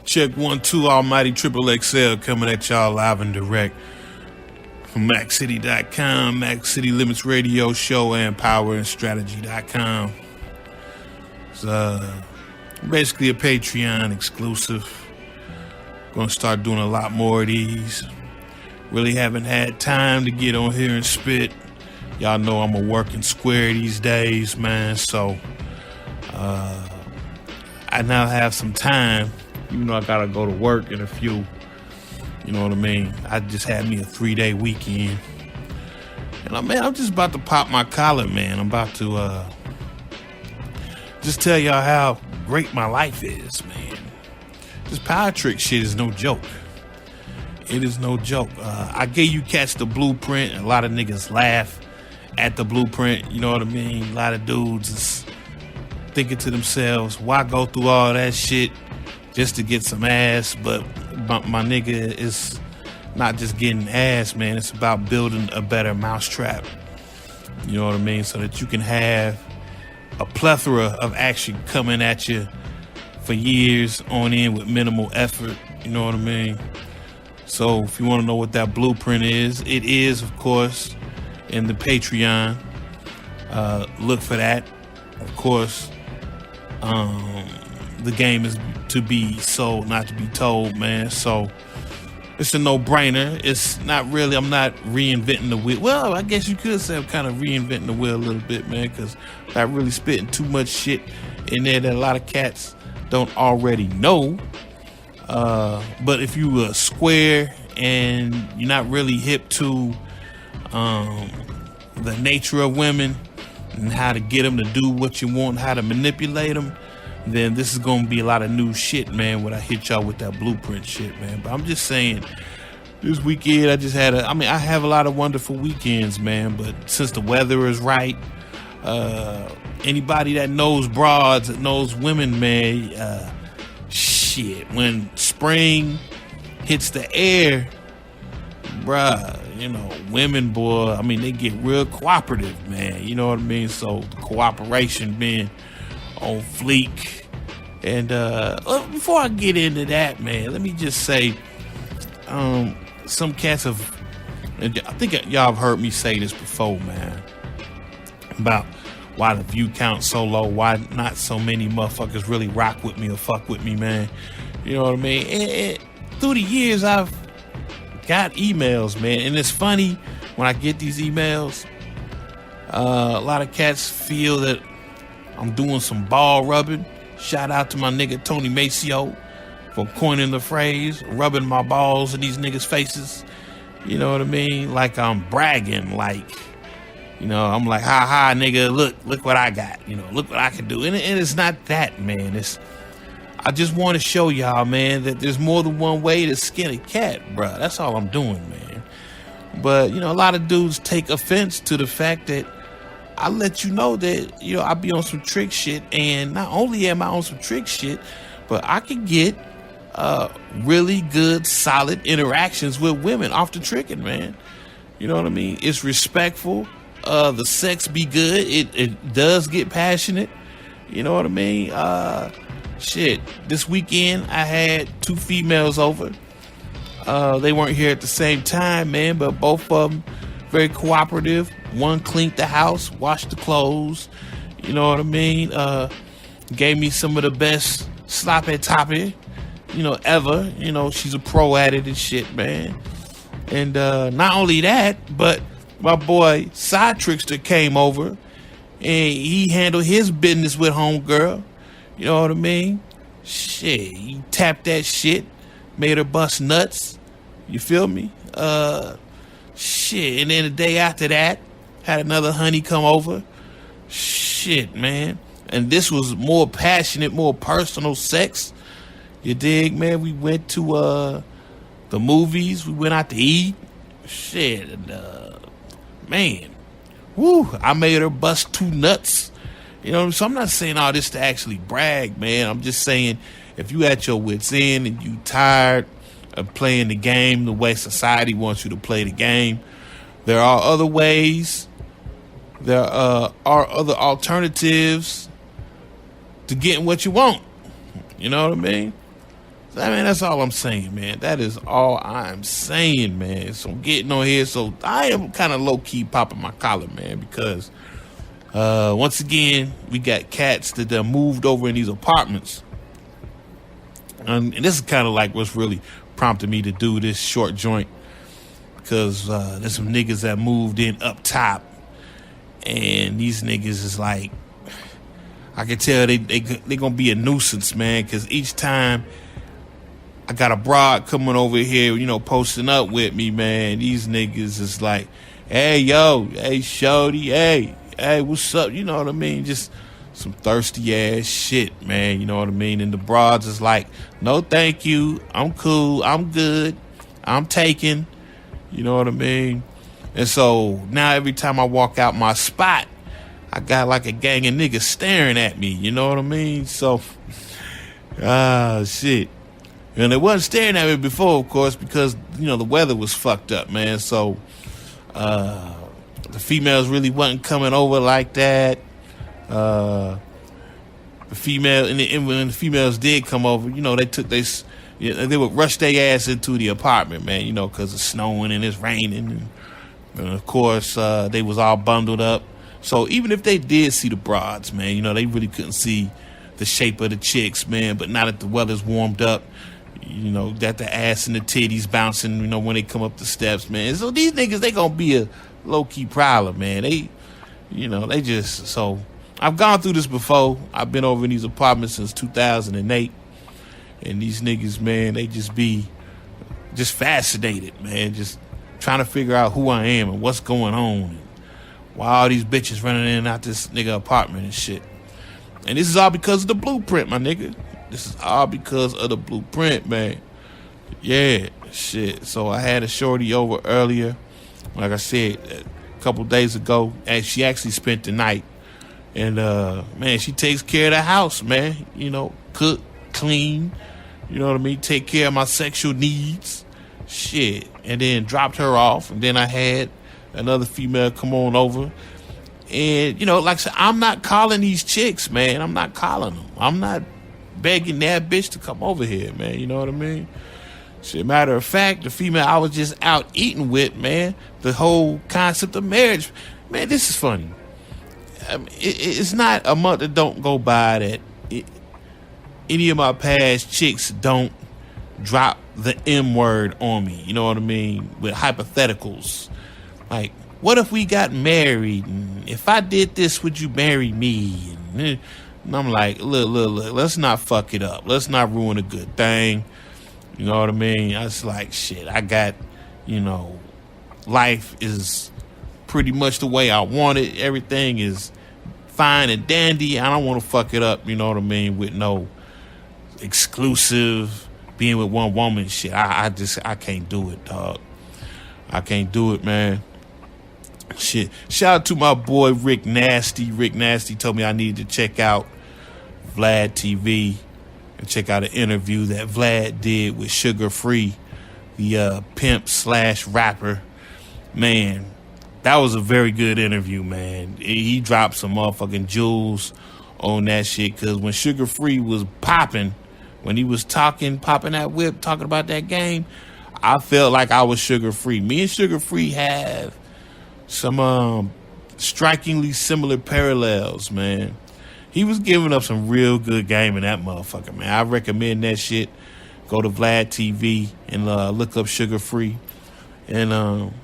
Check 1-2, Almighty Triple XL coming at y'all live and direct from MacCity.com, Mac City Limits Radio Show, and PowerandStrategy.com. It's basically a Patreon exclusive. Gonna start doing a lot more of these. Really haven't had time to get on here and spit. Y'all know I'm a working square these days, man. So I now have some time, even though I gotta go to work in a few. You know what I mean? I just had me a 3-day weekend. And I'm just about to pop my collar, man. I'm about to just tell y'all how great my life is, man. This power trick shit is no joke. It is no joke. I gave you cats the blueprint, and a lot of niggas laugh at the blueprint. You know what I mean? A lot of dudes is thinking to themselves, why go through all that shit just to get some ass? But my nigga, is not just getting ass, man. It's about building a better mousetrap. You know what I mean? So that you can have a plethora of action coming at you for years on end with minimal effort. You know what I mean? So if you want to know what that blueprint is, it is, of course, in the Patreon. Look for that. Of course, the game is to be sold, not to be told, man. So it's a no-brainer. It's not really, I'm not reinventing the wheel. Well, I guess you could say I'm kind of reinventing the wheel a little bit, man, because I'm really spitting too much shit in there that a lot of cats don't already know. But if you are square and you're not really hip to the nature of women and how to get them to do what you want, how to manipulate them, then this is going to be a lot of new shit, man, when I hit y'all with that blueprint shit, man. But I'm just saying, this weekend I just had I have a lot of wonderful weekends, man, but since the weather is right, anybody that knows broads, that knows women, man, shit, when spring hits the air, bruh, you know, women, boy, I mean, they get real cooperative, man. You know what I mean? So the cooperation being on fleek. And before I get into that, man, let me just say, some cats have, I think y'all have heard me say this before, man, about why the view count so low, why not so many motherfuckers really rock with me or fuck with me, man. You know what I mean? And through the years, I've got emails, man, and it's funny when I get these emails. A lot of cats feel that I'm doing some ball rubbing. Shout out to my nigga Tony Maceo for coining the phrase, rubbing my balls in these niggas' faces. You know what I mean? Like I'm bragging, like, you know, I'm like, ha ha, nigga, look what I got. You know, look what I can do. And it's not that, man. I just want to show y'all, man, that there's more than one way to skin a cat, bruh. That's all I'm doing, man. But, you know, a lot of dudes take offense to the fact that I let you know that, you know, I be on some trick shit. And not only am I on some trick shit, but I can get really good, solid interactions with women off the tricking, man. You know what I mean? It's respectful. The sex be good. It does get passionate. You know what I mean? Shit. This weekend I had 2 females over. They weren't here at the same time, man, but both of them very cooperative. One cleaned the house, washed the clothes. You know what I mean? Gave me some of the best sloppy toppy, you know, ever. You know, she's a pro at it and shit, man. And not only that, but my boy Side Trickster came over and he handled his business with homegirl. You know what I mean? Shit, he tapped that shit, made her bust nuts. You feel me? Shit, and then the day after that, had another honey come over. Shit, man. And this was more passionate, more personal sex. You dig, man? We went to the movies. We went out to eat. Shit, and man, woo, I made her bust 2 nuts. You know, so I'm not saying all this to actually brag, man. I'm just saying if you at your wits end and you tired of playing the game the way society wants you to play the game, there are other ways. There are other alternatives to getting what you want. You know what I mean? I mean, that's all I'm saying, man. That is all I'm saying, man. So getting on here, so I am kind of low-key popping my collar, man, because once again, we got cats that moved over in these apartments. And this is kind of like what's really prompted me to do this short joint, because there's some niggas that moved in up top, and these niggas is like, I can tell they gonna be a nuisance, man, because each time I got a broad coming over here, you know, posting up with me, man, these niggas is like, hey, yo, hey, shorty, hey, what's up? You know what I mean? Just some thirsty ass shit, man. You know what I mean? And the broads is like, no, thank you. I'm cool. I'm good. I'm taken. You know what I mean? And so now every time I walk out my spot, I got like a gang of niggas staring at me. You know what I mean? So, shit. And they wasn't staring at me before, of course, because, you know, the weather was fucked up, man. So, the females really wasn't coming over like that. The female, and when the females did come over, you know, they would rush their ass into the apartment, man, you know, because it's snowing and it's raining. And of course, they was all bundled up. So even if they did see the broads, man, you know, they really couldn't see the shape of the chicks, man. But now that the weather's warmed up, you know, got the ass and the titties bouncing, you know, when they come up the steps, man. So these niggas, they gonna be a low-key problem, man. They, you know, they just, so I've gone through this before. I've been over in these apartments since 2008. And these niggas, man, they just be just fascinated, man. Just trying to figure out who I am and what's going on. And why all these bitches running in and out this nigga apartment and shit. And this is all because of the blueprint, my nigga. This is all because of the blueprint, man. Yeah, shit. So I had a shorty over earlier. Like I said, a couple days ago. And she actually spent the night. And, man, she takes care of the house, man. You know, cook, clean. You know what I mean? Take care of my sexual needs. Shit. And then dropped her off. And then I had another female come on over. And, you know, like I said, I'm not calling these chicks, man. I'm not calling them. I'm not begging that bitch to come over here, man. You know what I mean? Shit, matter of fact, the female I was just out eating with, man, the whole concept of marriage, man, this is funny. I mean, it's not a month that don't go by that any of my past chicks don't drop the M word on me. You know what I mean? With hypotheticals. Like, what if we got married? And if I did this, would you marry me? And I'm like, look, let's not fuck it up. Let's not ruin a good thing. You know what I mean? I was like, shit, I got, you know, life is pretty much the way I want it. Everything is fine and dandy. I don't want to fuck it up, you know what I mean, with no exclusive being with one woman shit. I can't do it, dog. I can't do it, man. Shit. Shout out to my boy Rick Nasty. Rick Nasty told me I needed to check out Vlad TV and check out an interview that Vlad did with Sugar Free, the pimp / rapper. Man, that was a very good interview, man. He dropped some motherfucking jewels on that shit, because when Sugar Free was popping, when he was popping that whip, talking about that game, I felt like I was Sugar Free. Me and Sugar Free have some strikingly similar parallels, man. He was giving up some real good game in that motherfucker, man. I recommend that shit. Go to Vlad TV and look up Sugar Free. And,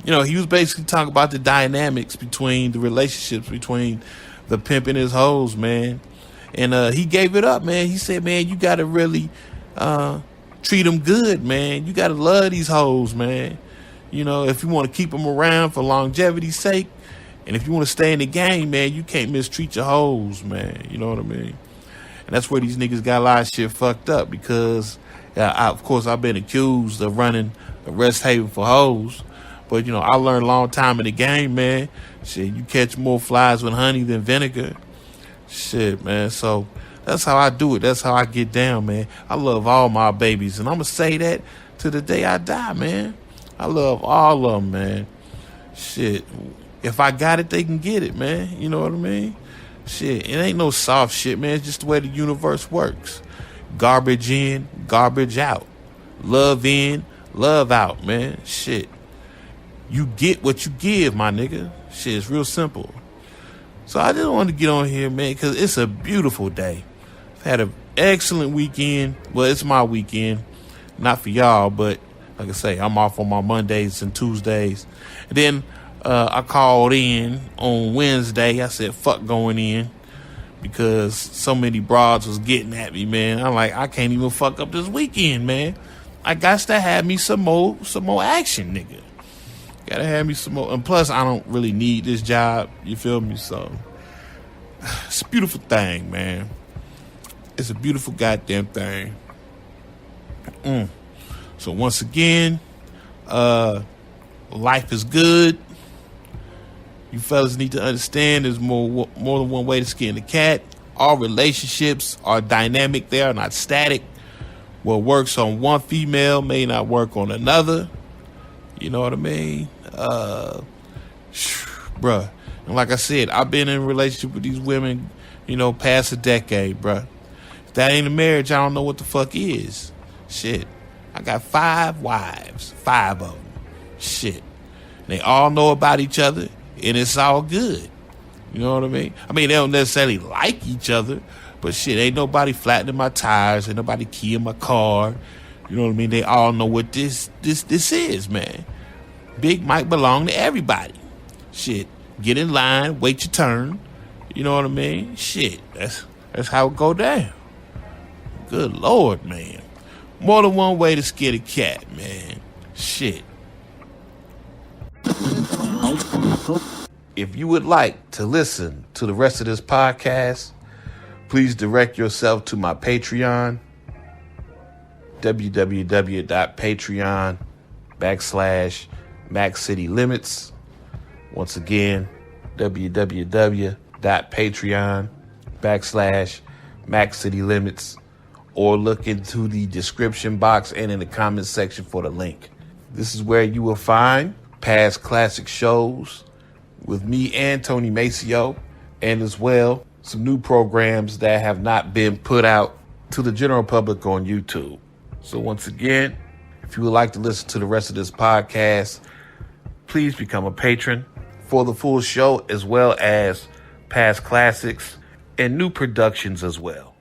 you know, he was basically talking about the dynamics between the relationships between the pimp and his hoes, man. And he gave it up, man. He said, man, you got to really treat them good, man. You got to love these hoes, man. You know, if you want to keep them around for longevity's sake, and if you want to stay in the game, man, you can't mistreat your hoes, man. You know what I mean? And that's where these niggas got a lot of shit fucked up, because, of course, I've been accused of running a rest haven for hoes. But, you know, I learned a long time in the game, man. Shit, you catch more flies with honey than vinegar. Shit, man. So that's how I do it. That's how I get down, man. I love all my babies. And I'm going to say that to the day I die, man. I love all of them, man. Shit. If I got it, they can get it, man. You know what I mean? Shit, it ain't no soft shit, man. It's just the way the universe works. Garbage in, garbage out. Love in, love out, man. Shit. You get what you give, my nigga. Shit, it's real simple. So I just wanted to get on here, man, because it's a beautiful day. I've had an excellent weekend. Well, it's my weekend. Not for y'all, but like I say, I'm off on my Mondays and Tuesdays. And then I called in on Wednesday. I said, fuck going in, because so many broads was getting at me, man. I'm like, I can't even fuck up this weekend, man. I got to have me some more action, nigga. Gotta have me some more. And plus, I don't really need this job. You feel me? So, it's a beautiful thing, man. It's a beautiful goddamn thing. So, once again, life is good. You fellas need to understand there's more than one way to skin a cat. All relationships are dynamic. They are not static. What works on one female may not work on another. You know what I mean? Bruh. And like I said, I've been in a relationship with these women, past a decade, bruh. If that ain't a marriage, I don't know what the fuck is. Shit. I got 5 wives. 5 of them. Shit. They all know about each other, and it's all good. You know what I mean? I mean, they don't necessarily like each other, but shit, ain't nobody flattening my tires, ain't nobody keying my car. You know what I mean? They all know what this is, man. Big Mike belong to everybody. Shit. Get in line, wait your turn. You know what I mean? Shit. That's how it go down. Good Lord, man. More than one way to scare a cat, man. Shit. If you would like to listen to the rest of this podcast, please direct yourself to my Patreon, www.patreon.com/MaxCityLimits. Once again, www.patreon.com/MaxCityLimits, or look into the description box and in the comment section for the link. This is where you will find past classic shows with me and Tony Maceo, and as well some new programs that have not been put out to the general public on YouTube. So once again, if you would like to listen to the rest of this podcast, please become a patron for the full show, as well as past classics and new productions as well.